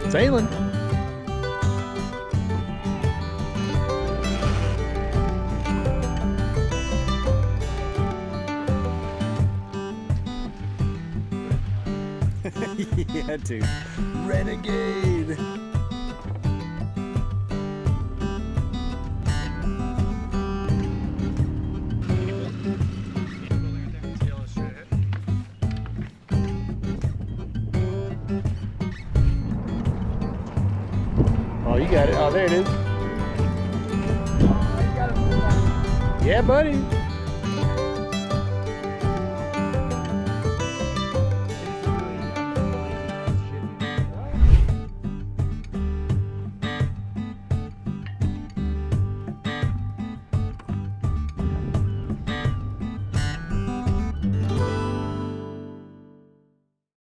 Sailing. Yeah, dude. Renegade. Oh, you got it. Oh, there it is. Yeah, buddy.